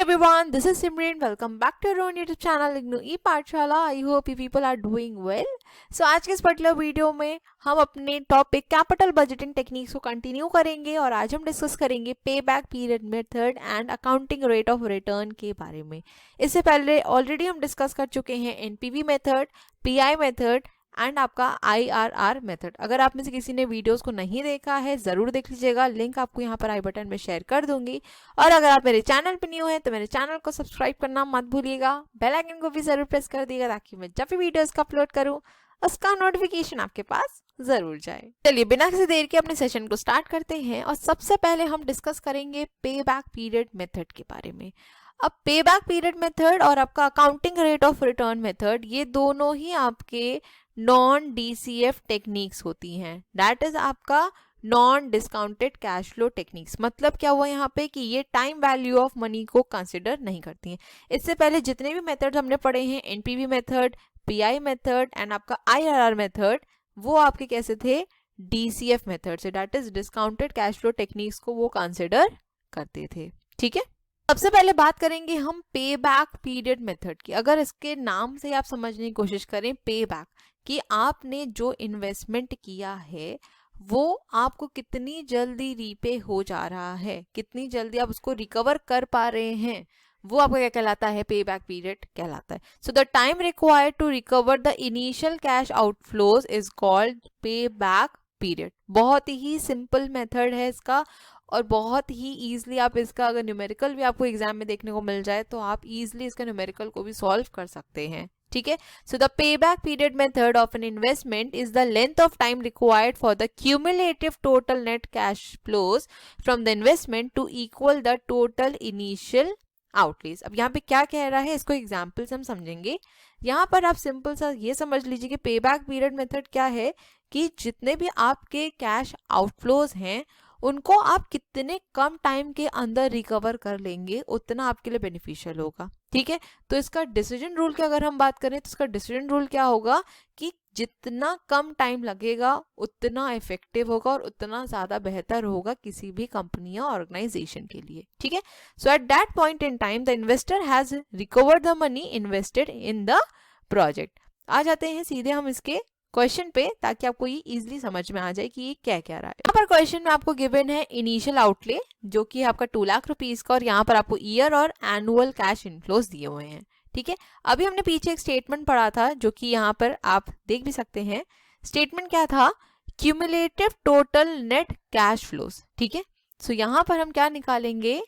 everyone, this is Simran. Welcome back to our own YouTube channel IGNOU ई पाठशाला. I hope you people are doing well. So आज के इस particular video में हम अपने टॉपिक कैपिटल बजटिंग टेक्निक्स को continue करेंगे और आज हम डिस्कस करेंगे पे back period method and accounting rate of return के बारे में. इससे पहले ऑलरेडी हम डिस्कस कर चुके हैं NPV method, pi method and आपका IRR मेथड. अगर आप में से किसी ने वीडियोस को नहीं देखा है ज़रूर देख लीजिएगा, लिंक आपको यहाँ पर आई बटन में शेयर कर दूंगी. और अगर आप मेरे चैनल पर न्यू हैं तो मेरे चैनल को सब्सक्राइब करना मत भूलिएगा, बेल आइकन को भी ज़रूर प्रेस कर दिएगा ताकि मैं जब भी वीडियोस का अपलोड करूँ उसका नोटिफिकेशन आपके पास ज़रूर जाए. चलिए बिना किसी देर के अपने सेशन को स्टार्ट करते हैं और सबसे पहले हम डिस्कस करेंगे पे बैक पीरियड मेथड के बारे में. अब पे बैक पीरियड मेथड और आपका accounting rate of return method ये दोनों ही आपके नॉन DCF टेक्निक्स होती हैं. दैट इज आपका non discounted cash flow techniques. मतलब क्या हुआ यहाँ पे कि ये टाइम वैल्यू ऑफ मनी को कंसिडर नहीं करती हैं. इससे पहले जितने भी मेथड्स हमने पढ़े हैं, NPV method, pi method and आपका IRR मेथड, वो आपके कैसे थे? DCF मेथड से, that is discounted cash flow techniques को वो कंसिडर करते थे. ठीक है, सबसे पहले बात करेंगे हम पे बैक पीरियड मेथड की. अगर इसके नाम से आप समझने की कोशिश करें, पे बैक, कि आपने जो इन्वेस्टमेंट किया है वो आपको कितनी जल्दी रीपे हो जा रहा है, कितनी जल्दी आप उसको रिकवर कर पा रहे हैं, वो आपका क्या कहलाता है? पे बैक पीरियड कहलाता है. So the time required to recover the initial cash outflows is called pay back period. बहुत ही सिंपल मेथड है इसका और बहुत ही ईजिली आप इसका अगर न्यूमेरिकल भी आपको एग्जाम में देखने को मिल जाए तो आप ईजिली इसका न्यूमेरिकल को भी सॉल्व कर सकते हैं. ठीक है, so the pay back period method of an investment is the length of time required for the cumulative total net cash flows from the investment to equal the total initial outlay. अब यहाँ पे क्या कह रहा है, इसको example से हम समझेंगे. यहाँ पर आप सिंपल सा ये समझ लीजिए कि पे बैक पीरियड मेथड क्या है कि जितने भी आपके कैश आउटफ्लोज हैं उनको आप कितने कम टाइम के अंदर रिकवर कर लेंगे उतना आपके लिए बेनिफिशियल होगा. ठीक है, तो इसका डिसीजन रूल की अगर हम बात करें तो इसका डिसीजन रूल क्या होगा कि जितना कम टाइम लगेगा उतना इफेक्टिव होगा और उतना ज़्यादा बेहतर होगा किसी भी कंपनी या ऑर्गेनाइजेशन के लिए. ठीक है, so at that point in time the investor has recovered the money invested in the project. आ जाते हैं सीधे हम इसके क्वेश्चन पे ताकि आपको ये इजीली समझ में आ जाए कि ये क्या क्या रहा है. यहाँ पर क्वेश्चन में आपको गिवन है इनिशियल आउटले जो कि आपका 2 लाख रुपीस का और यहाँ पर आपको ईयर और एनुअल कैश इनफ्लोज दिए हुए हैं. ठीक है, अभी हमने पीछे एक स्टेटमेंट पढ़ा था जो कि यहाँ पर आप देख भी सकते हैं. स्टेटमेंट क्या था? Cumulative total net cash flows. ठीक है, सो यहाँ पर हम क्या निकालेंगे?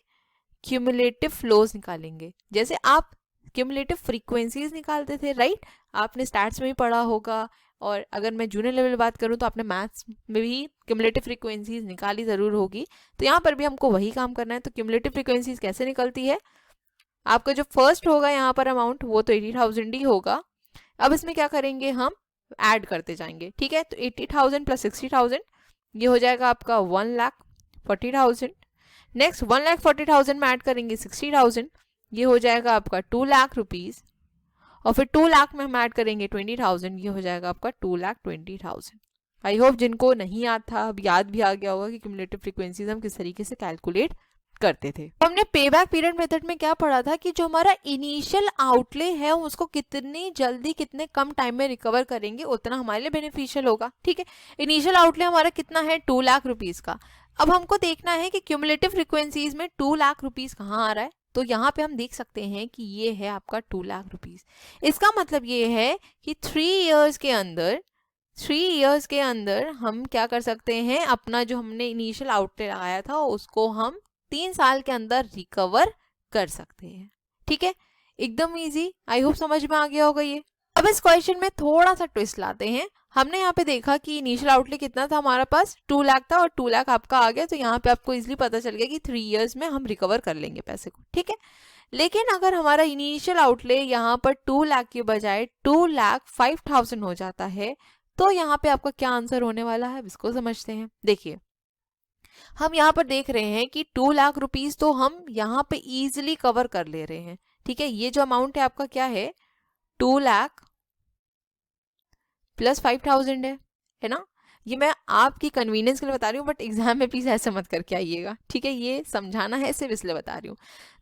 क्यूमुलेटिव फ्लोज निकालेंगे. जैसे आप क्यूमुलेटिव फ्रीक्वेंसीज निकालते थे, राइट? आपने स्टैट्स में भी पढ़ा होगा और अगर मैं जूनियर लेवल बात करूं तो आपने मैथ्स में भी क्यूमुलेटिव फ्रीक्वेंसीज निकाली ज़रूर होगी. तो यहाँ पर भी हमको वही काम करना है. तो क्यूमुलेटिव फ्रीक्वेंसीज कैसे निकलती है? आपका जो फर्स्ट होगा यहाँ पर अमाउंट वो तो 80,000 ही होगा. अब इसमें क्या करेंगे? हम ऐड करते जाएंगे. ठीक है, तो 80,000 प्लस 60,000 ये हो जाएगा आपका 1,40,000. नेक्स्ट 1,40,000 में ऐड करेंगे 60,000, ये हो जाएगा आपका 2 लाख रुपीज़. और फिर 2 लाख में हम ऐड करेंगे 20,000, ये हो जाएगा आपका 2,20,000. आई होप जिनको नहीं याद था अब याद भी आ गया होगा कि क्यूमुलेटिव फ्रीक्वेंसीज हम किस तरीके से कैलकुलेट करते थे. हमने पे बैक पीरियड मेथड में क्या पढ़ा था कि जो हमारा इनिशियल आउटले है उसको कितनी जल्दी कितने कम टाइम में रिकवर करेंगे उतना हमारे लिए बेनिफिशियल होगा. ठीक है, इनिशियल आउटले हमारा कितना है? 2 लाख रुपीज़ का. अब हमको देखना है कि क्यूमुलेटिव फ्रीक्वेंसीज में 2 लाख रुपीज़ कहाँ आ रहा है. तो यहाँ पे हम देख सकते हैं कि ये है आपका 2 लाख रुपीज़. इसका मतलब ये है कि 3 इयर्स के अंदर हम क्या कर सकते हैं? अपना जो हमने इनिशियल आउटले लगाया था उसको हम 3 साल के अंदर रिकवर कर सकते हैं. ठीक है, एकदम इजी. आई होप समझ में आ गया होगा ये. अब इस क्वेश्चन में थोड़ा सा ट्विस्ट लाते हैं. हमने यहाँ पे देखा कि इनिशियल आउटले कितना था हमारे पास? 2 लाख था और 2 लाख आपका आ गया. तो यहाँ पे आपको इजीली पता चल गया कि 3 इयर्स में हम रिकवर कर लेंगे पैसे को. ठीक है, लेकिन अगर हमारा इनिशियल आउटले यहाँ पर 2 लाख के बजाय 2,05,000 हो जाता है तो यहाँ पे आपका क्या आंसर होने वाला है इसको समझते हैं. देखिए, हम यहाँ पर देख रहे हैं कि 2 लाख रुपीज़ तो हम यहाँ पे इजीली कवर कर ले रहे हैं. ठीक है, ये जो अमाउंट है आपका क्या है? 2 लाख प्लस 5,000 है ना. ये मैं आपकी कन्वीनियंस के लिए बता रही हूँ, बट एग्जाम में प्लीज ऐसे मत करके आइएगा, ठीक है, ये समझाना है सिर्फ इसलिए बता रही हूँ।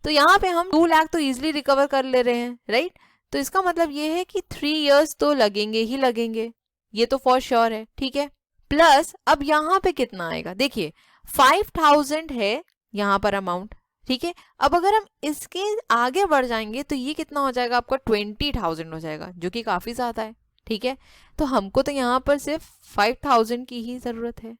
तो यहाँ पे हम 2 लाख तो इजिली रिकवर कर ले रहे हैं, राइट। तो इसका मतलब ये है कि 3 इयर्स तो लगेंगे ही लगेंगे, ये तो फॉर श्योर है, ठीक है। प्लस अब यहाँ पे कितना आएगा, देखिए 5000 है यहाँ पर अमाउंट, ठीक है। अब अगर हम इसके आगे बढ़ जाएंगे तो ये कितना हो जाएगा आपका 20,000 हो जाएगा, जो कि काफी ज्यादा है, ठीक है। तो हमको तो यहाँ पर सिर्फ 5000 की ही जरूरत है,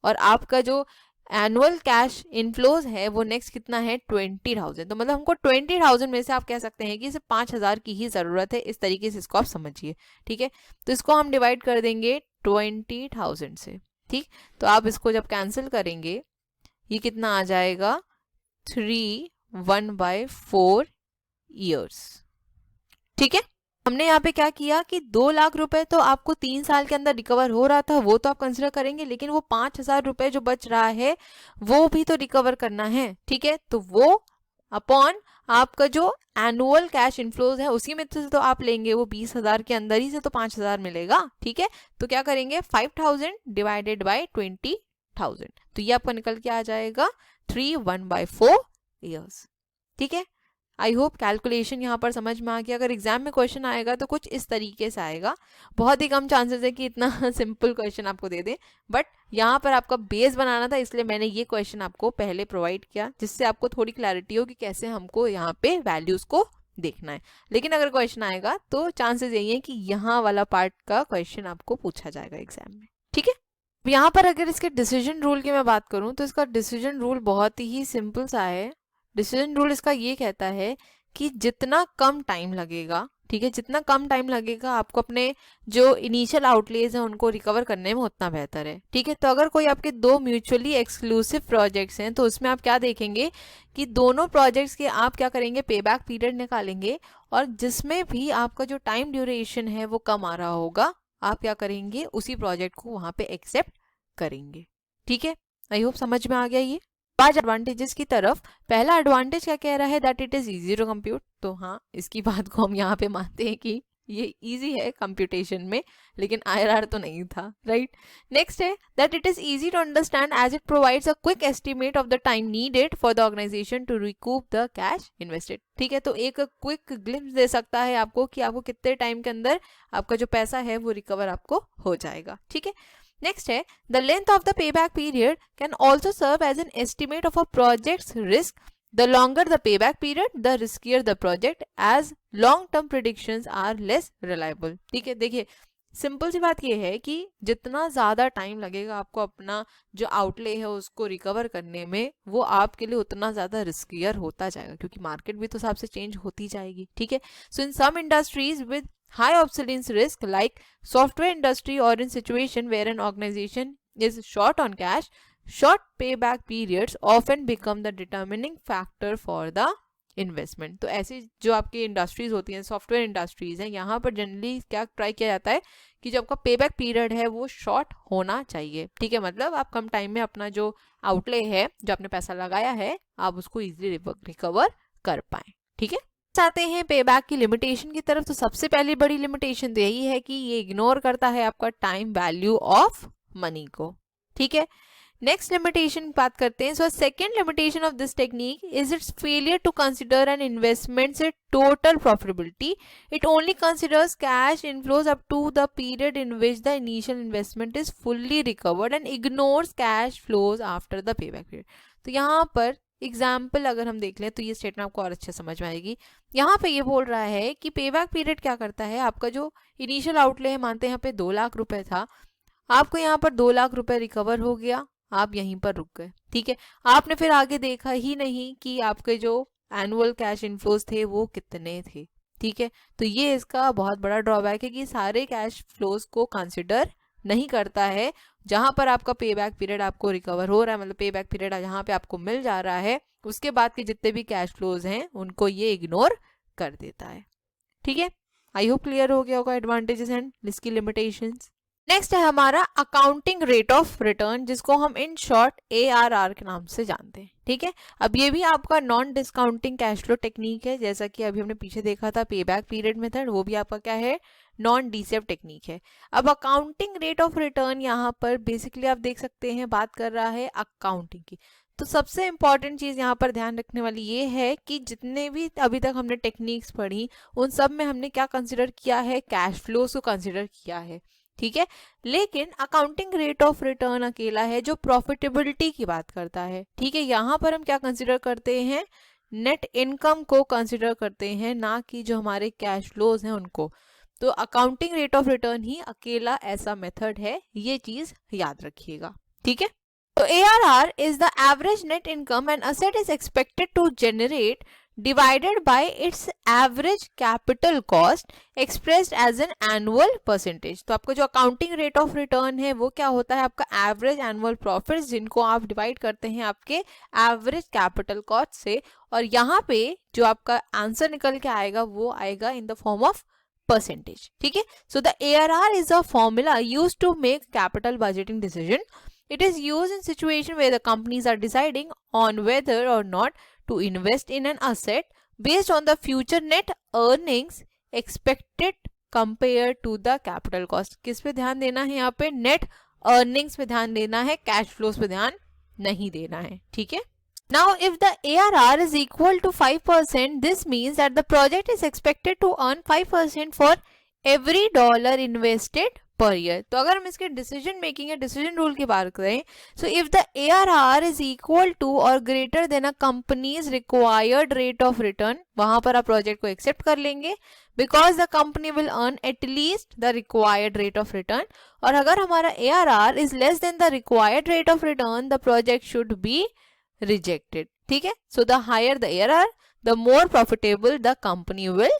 और आपका जो एनुअल कैश इनफ्लोज है वो नेक्स्ट कितना है 20,000। तो मतलब हमको 20,000 में से आप कह सकते हैं कि सिर्फ 5,000 की ही जरूरत है, इस तरीके से इसको आप समझिए, ठीक है। तो इसको हम डिवाइड कर देंगे 20,000 से, ठीक। तो आप इसको जब कैंसिल करेंगे ये कितना आ जाएगा 3/1/4 ईयर्स, ठीक है। हमने यहाँ पे क्या किया कि 2 लाख रुपए तो आपको 3 साल के अंदर रिकवर हो रहा था, वो तो आप कंसिडर करेंगे, लेकिन वो 5,000 रुपए जो बच रहा है वो भी तो रिकवर करना है, ठीक है। तो वो अपॉन आपका जो एनुअल कैश इनफ्लोज है उसी में से तो आप लेंगे, वो 20,000 के अंदर ही से तो 5,000 मिलेगा, ठीक है। तो क्या करेंगे 5,000 डिवाइडेड बाई 20,000, तो ये आपका निकल के आ जाएगा 3/1/4 ईयर्स, ठीक है। आई होप कैलकुलेशन यहाँ पर समझ में आ गया। अगर एग्जाम में क्वेश्चन आएगा तो कुछ इस तरीके से आएगा, बहुत ही कम चांसेस है कि इतना सिंपल क्वेश्चन आपको दे दे, बट यहाँ पर आपका बेस बनाना था इसलिए मैंने ये क्वेश्चन आपको पहले प्रोवाइड किया, जिससे आपको थोड़ी क्लैरिटी हो कि कैसे हमको यहाँ पे वैल्यूज को देखना है। लेकिन अगर क्वेश्चन आएगा तो चांसेस यही है कि यहाँ वाला पार्ट का क्वेश्चन आपको पूछा जाएगा एग्जाम में, ठीक है। यहाँ पर अगर इसके डिसीजन रूल की मैं बात करूँ तो इसका डिसीजन रूल बहुत ही सिंपल सा है। डिसीजन रूल इसका ये कहता है कि जितना कम टाइम लगेगा, ठीक है, जितना कम टाइम लगेगा आपको अपने जो इनिशियल आउटलेज हैं उनको रिकवर करने में उतना बेहतर है, ठीक है। तो अगर कोई आपके 2 म्यूचुअली एक्सक्लूसिव प्रोजेक्ट्स हैं तो उसमें आप क्या देखेंगे कि दोनों प्रोजेक्ट्स के आप क्या करेंगे पे बैक पीरियड निकालेंगे, और जिसमें भी आपका जो टाइम ड्यूरेशन है वो कम आ रहा होगा आप क्या करेंगे उसी प्रोजेक्ट को वहां पे एक्सेप्ट करेंगे, ठीक है। आई होप समझ में आ गया ये। 5 एडवांटेजेस की तरफ पहला एडवांटेज क्या कह रहा है that it is easy to compute, तो हाँ इसकी बात को हम यहाँ पे मानते हैं कि ये इजी है कंप्यूटेशन में, लेकिन IRR तो नहीं था, राइट। नेक्स्ट है that it is easy to understand as it provides a quick estimate of the time needed for the organization to recoup the cash invested, ठीक है। तो एक क्विक ग्लिम्स दे सकता है आपको कि आपको कितने टाइम के अंदर आपका जो पैसा है वो रिकवर आपको हो जाएगा, ठीक है। नेक्स्ट है the length of the payback period can also serve as an estimate of a project's risk, the longer the payback period the riskier the project as long term predictions are less reliable, ठीक है। देखिए simple सी बात ये है कि जितना ज्यादा time लगेगा आपको अपना जो आउटले है उसको रिकवर करने में, वो आपके लिए उतना ज्यादा रिस्कियर होता जाएगा, क्योंकि मार्केट भी तो हिसाब से चेंज होती जाएगी, ठीक है। So in some industries with high obsolescence risk like software industry or in situation where an organization is short on cash, short payback periods often become the determining factor for the investment. तो ऐसी जो आपकी industries होती हैं, software industries हैं, यहाँ पर generally क्या ट्राई किया जाता है कि जो आपका पेबैक पीरियड है वो शॉर्ट होना चाहिए, ठीक है। मतलब आप कम टाइम में अपना जो आउटले है, जो आपने पैसा लगाया है, आप उसको इजीली रिकवर कर पाए, ठीक है। आते हैं पेबैक की लिमिटेशन की तरफ। तो सबसे पहली बड़ी लिमिटेशन तो यही है कि ये इग्नोर करता है आपका टाइम वैल्यू ऑफ मनी को, ठीक है। नेक्स्ट लिमिटेशन बात करते हैं। So second limitation of this technique is its failure to consider an investment से total profitability. It only considers cash inflows up to the period in which the initial investment is fully recovered and ignores cash flows after the payback period. तो यहाँ पर example अगर हम देख लें तो ये स्टेटमेंट आपको और अच्छे समझ में आएगी। यहाँ पे ये बोल रहा है कि पेबैक पीरियड क्या करता है, आपका जो इनिशियल आउटले है, मानते हैं यहाँ पे 2 लाख रुपए था, आपको यहाँ पर 2 लाख रुपए रिकवर हो गया, आप यहीं पर रुक गए, ठीक है। आपने फिर आगे देखा ही नहीं कि आपके जो एनुअल कैश इनफ्लोज थे वो कितने थे, ठीक है। तो ये इसका बहुत बड़ा ड्रॉबैक है कि सारे कैश फ्लोज को कंसिडर नहीं करता है। जहां पर आपका पेबैक पीरियड आपको रिकवर हो रहा है, मतलब पेबैक पीरियड जहां पे आपको मिल जा रहा है, उसके बाद के जितने भी कैश फ्लोज हैं उनको ये इग्नोर कर देता है, ठीक है। आई होप क्लियर हो गया होगा एडवांटेजेस एंड इसकी लिमिटेशंस। नेक्स्ट है हमारा अकाउंटिंग रेट ऑफ रिटर्न, जिसको हम इन शॉर्ट ARR के नाम से जानते हैं, ठीक ठीक है। अब ये भी आपका non discounting cash flow technique है, जैसा कि अभी हमने पीछे देखा था पे बैक पीरियड मेथड, वो भी आपका क्या है, नॉन डीसीएफ टेक्निक है। अब अकाउंटिंग रेट ऑफ रिटर्न यहाँ पर बेसिकली आप देख सकते हैं बात कर रहा है अकाउंटिंग की। तो सबसे इंपॉर्टेंट चीज यहाँ पर ध्यान रखने वाली ये है कि जितने भी अभी तक हमने टेक्निक्स पढ़ी उन सब में हमने क्या कंसिडर किया है, कैश फ्लोज को कंसिडर किया है, ठीक है। लेकिन अकाउंटिंग रेट ऑफ रिटर्न अकेला है जो प्रॉफिटेबिलिटी की बात करता है, ठीक है। यहाँ पर हम क्या कंसिडर करते हैं, नेट इनकम को कंसिडर करते हैं, ना कि जो हमारे कैश फ्लोज हैं उनको। तो अकाउंटिंग रेट ऑफ रिटर्न ही अकेला ऐसा मेथड है, ये चीज याद रखिएगा, ठीक है। तो ARR is the average net income an asset is expected to generate divided by its average capital cost expressed as an annual percentage। तो आपका जो अकाउंटिंग रेट ऑफ रिटर्न है वो क्या होता है, आपका एवरेज एनुअल प्रॉफिट्स जिनको आप डिवाइड करते हैं आपके एवरेज कैपिटल कॉस्ट से, और यहाँ पे जो आपका आंसर निकल के आएगा वो आएगा in the form of percentage, ठीक है। So the ARR is a formula used to make capital budgeting decision. It is used in situation where the companies are deciding on whether or not to invest in an asset based on the future net earnings expected compared to the capital cost। किस पे ध्यान देना है यहाँ पे, net earnings पे ध्यान देना है, कैश फ्लोज पे ध्यान नहीं देना है, ठीक है। Now if the ARR is equal to 5%, this means that the project is expected to earn 5% for every dollar invested per year. तो अगर हम इसके डिसीजन मेकिंग या डिसीजन रूल की बात करें, so if the ARR is equal to और greater than a company's required rate of return, वहां पर आप प्रोजेक्ट को एक्सेप्ट कर लेंगे because the company will earn at least the required rate of return. और अगर हमारा ARR is less than the required rate of return, the project should be rejected, ठीक है। So the higher the ARR the more profitable the company will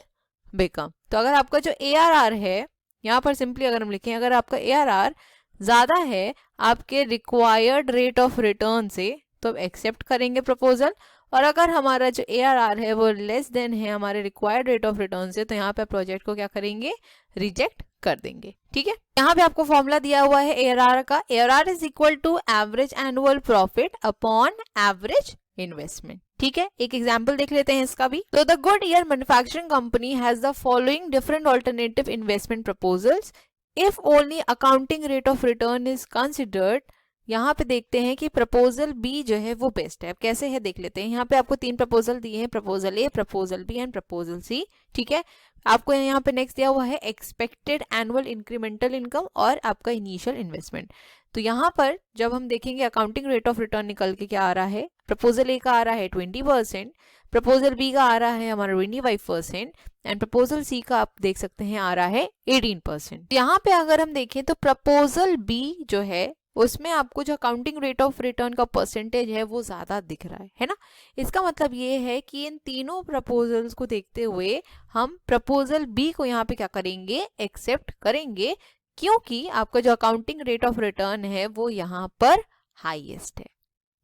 become. तो अगर आपका जो ARR है, यहाँ पर सिंपली अगर हम लिखें, अगर आपका ARR ज्यादा है आपके रिक्वायर्ड रेट ऑफ रिटर्न से तो आप एक्सेप्ट करेंगे प्रपोजल, और अगर हमारा जो ARR है वो लेस देन है हमारे रिक्वायर्ड रेट ऑफ रिटर्न से, तो यहाँ पे प्रोजेक्ट को क्या करेंगे, रिजेक्ट कर देंगे, ठीक है। यहाँ पे आपको फॉर्मूला दिया हुआ है ARR का, ARR is equal to average annual profit upon average investment, ठीक है। एक एग्जांपल देख लेते हैं इसका भी। तो the Goodyear manufacturing company has the following different alternative investment proposals if only accounting rate of return is considered. यहाँ पे देखते हैं कि प्रपोजल बी जो है वो बेस्ट है। अब कैसे है देख लेते हैं। यहाँ पे आपको 3 प्रपोजल दिए हैं, proposal A, proposal B and proposal C, ठीक है। आपको यहाँ पे नेक्स्ट दिया हुआ है एक्सपेक्टेड एनुअल इंक्रीमेंटल इनकम और आपका इनिशियल इन्वेस्टमेंट। तो यहाँ पर जब हम देखेंगे अकाउंटिंग रेट ऑफ रिटर्न निकल के क्या आ रहा है, प्रपोजल ए का आ रहा है 20%, प्रपोजल बी का आ रहा है हमारा 25% एंड प्रपोजल सी का आप देख सकते हैं आ रहा है 18%। यहाँ पे अगर हम देखें तो प्रपोजल बी जो है उसमें आपको जो अकाउंटिंग रेट ऑफ रिटर्न का परसेंटेज है वो ज्यादा दिख रहा है ना। इसका मतलब ये है कि इन तीनों प्रपोजल्स को देखते हुए हम प्रपोजल बी को यहाँ पे क्या करेंगे, एक्सेप्ट करेंगे, क्योंकि आपका जो अकाउंटिंग रेट ऑफ रिटर्न है वो यहाँ पर हाईएस्ट है,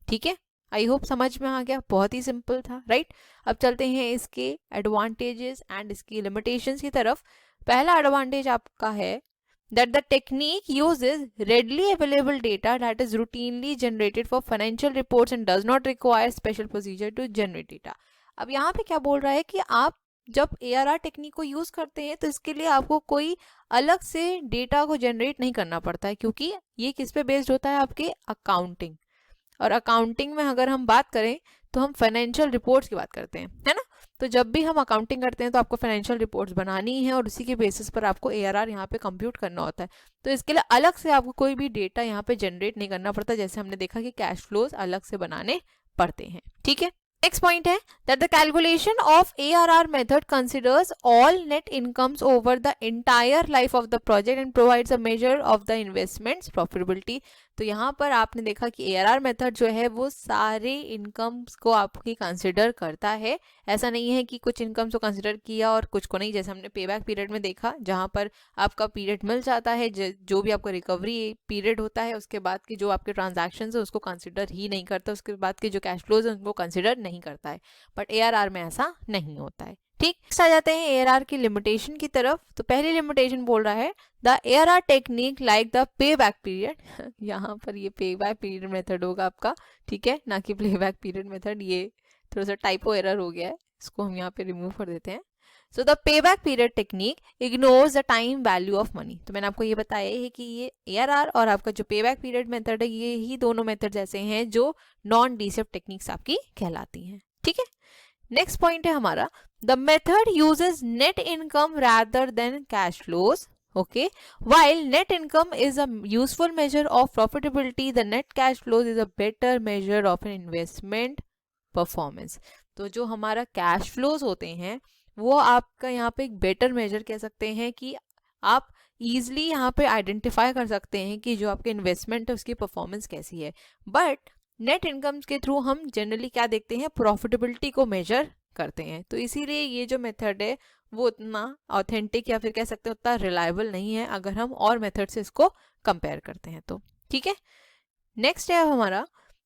ठीक है। आई होप समझ में आ गया, बहुत ही सिंपल था, राइट। अब चलते हैं इसके एडवांटेजेस एंड इसकी लिमिटेशंस की तरफ। पहला एडवांटेज आपका है that the technique uses readily available data that is routinely generated for financial reports and does not require special procedure to generate data। अब यहाँ पे क्या बोल रहा है कि आप जब ARR टेक्निक को यूज करते हैं तो इसके लिए आपको कोई अलग से डेटा को जनरेट नहीं करना पड़ता है, क्योंकि ये किस पे बेस्ड होता है, आपके अकाउंटिंग। और अकाउंटिंग में अगर हम बात करें तो हम फाइनेंशियल रिपोर्ट्स की बात करते हैं, है ना। तो जब भी हम अकाउंटिंग करते हैं तो आपको फाइनेंशियल रिपोर्ट्स बनानी है और उसी के बेसिस पर आपको ARR यहाँ पे कंप्यूट करना होता है। तो इसके लिए अलग से आपको कोई भी डेटा यहाँ पे जनरेट नहीं करना पड़ता, जैसे हमने देखा कि कैश फ्लोज अलग से बनाने पड़ते हैं, ठीक है। नेक्स्ट पॉइंट है that the calculation of ARR method considers all net incomes over the entire life of the project and provides a measure of the investment's profitability। तो यहाँ पर आपने देखा कि ARR मेथड जो है वो सारे इनकम्स को आपकी कंसिडर करता है। ऐसा नहीं है कि कुछ इनकम्स को कंसिडर किया और कुछ को नहीं, जैसे हमने पे बैक पीरियड में देखा जहाँ पर आपका पीरियड मिल जाता है, जो भी आपका रिकवरी पीरियड होता है उसके बाद की जो आपके ट्रांजैक्शंस है उसको कंसिडर ही नहीं करता, उसके बाद के जो कैश फ्लोज है उनको कंसिडर नहीं करता है। बट ARR में ऐसा नहीं होता है, ठीक, next आ जाते हैं ARR की लिमिटेशन की तरफ। तो पहली लिमिटेशन बोल रहा है the ARR technique like the pay back period यहाँ पर ये पे बैक पीरियड मेथड होगा आपका, ठीक है, ना कि प्ले बैक पीरियड मेथड। ये थोड़ा सा टाइपो एरर हो गया है, इसको हम यहाँ पे रिमूव कर देते हैं। सो the pay back period technique ignores the time value of money. तो मैंने आपको ये बताया है कि ये ARR और आपका जो पे बैक पीरियड मेथड है, ये ही दोनों मेथड ऐसे हैं जो नॉन डीसेप्ट टेक्निक्स आपकी कहलाती हैं, ठीक है। नेक्स्ट पॉइंट है हमारा the method uses net income rather than cash flows. Okay, while net income is a useful measure of profitability, the net cash flows is a better measure of an investment performance. तो जो हमारा cash flows होते हैं वो आपका यहाँ पे एक बेटर मेजर कह सकते हैं कि आप इजीली यहाँ पे आइडेंटिफाई कर सकते हैं कि जो आपके इन्वेस्टमेंट है उसकी परफॉर्मेंस कैसी है। बट नेट इनकम के थ्रू हम जनरली क्या देखते हैं, प्रॉफिटेबिलिटी को मेजर करते हैं। तो इसीलिए ये जो मेथड है वो उतना ऑथेंटिक या फिर कह सकते हैं उतना रिलायबल नहीं है अगर हम और मेथड से इसको कंपेयर करते हैं तो, ठीक है। नेक्स्ट है हमारा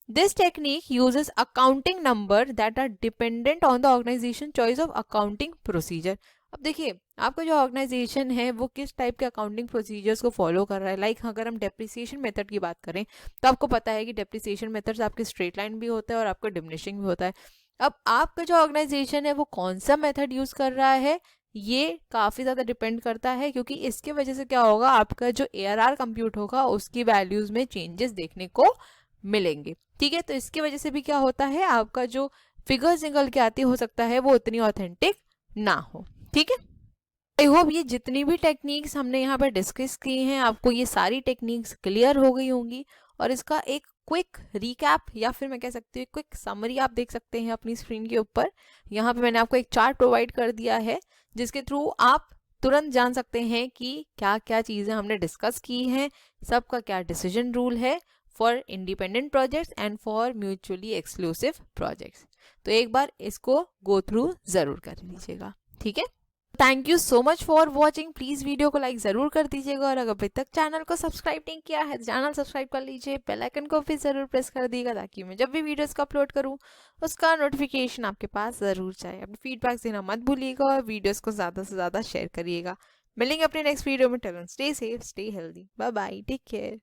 this technique uses accounting number that are dependent on the organisation choice of accounting procedure. अब देखिए आपका जो ऑर्गेनाइजेशन है वो किस टाइप के अकाउंटिंग प्रोसीजर्स को फॉलो कर रहा है। लाइक अगर हम डेप्रिसिएशन मेथड की बात करें तो आपको पता है कि डेप्रिसिएशन मेथड्स आपके स्ट्रेट लाइन भी होता है और आपका डिमिनिशिंग भी होता है। अब आपका जो ऑर्गेनाइजेशन है वो कौन सा मेथड यूज कर रहा है ये काफ़ी ज़्यादा डिपेंड करता है, क्योंकि इसके वजह से क्या होगा, आपका जो ARR कंप्यूट होगा उसकी वैल्यूज़ में चेंजेस देखने को मिलेंगे, ठीक है। तो इसकी वजह से भी क्या होता है, आपका जो फिगर्स निकल के आती हो सकता है वो उतनी ऑथेंटिक ना हो, ठीक है। आई होप ये जितनी भी टेक्निक्स हमने यहाँ पर डिस्कस की हैं आपको ये सारी टेक्निक्स क्लियर हो गई होंगी, और इसका एक क्विक रिकैप या फिर मैं कह सकती हूँ क्विक समरी आप देख सकते हैं अपनी स्क्रीन के ऊपर। यहाँ पे मैंने आपको एक चार्ट प्रोवाइड कर दिया है जिसके थ्रू आप तुरंत जान सकते हैं कि क्या क्या चीज़ें हमने डिस्कस की हैं, सबका क्या डिसीजन रूल है for independent projects and for mutually exclusive projects. तो एक बार इसको गो थ्रू ज़रूर कर लीजिएगा, ठीक है। Thank you so much for watching. Please video को लाइक ज़रूर कर दीजिएगा, और अगर अभी तक चैनल को सब्सक्राइब नहीं किया है तो चैनल सब्सक्राइब कर लीजिए, बेल आइकन को भी ज़रूर प्रेस कर दीजिएगा ताकि मैं जब भी वीडियोस का अपलोड करूँ उसका नोटिफिकेशन आपके पास ज़रूर जाए। अपनी फीडबैक देना मत भूलिएगा और वीडियोस को ज़्यादा से ज़्यादा शेयर करिएगा। मिलेंगे अपने नेक्स्ट वीडियो में। Till then stay safe, stay healthy, bye bye, take care.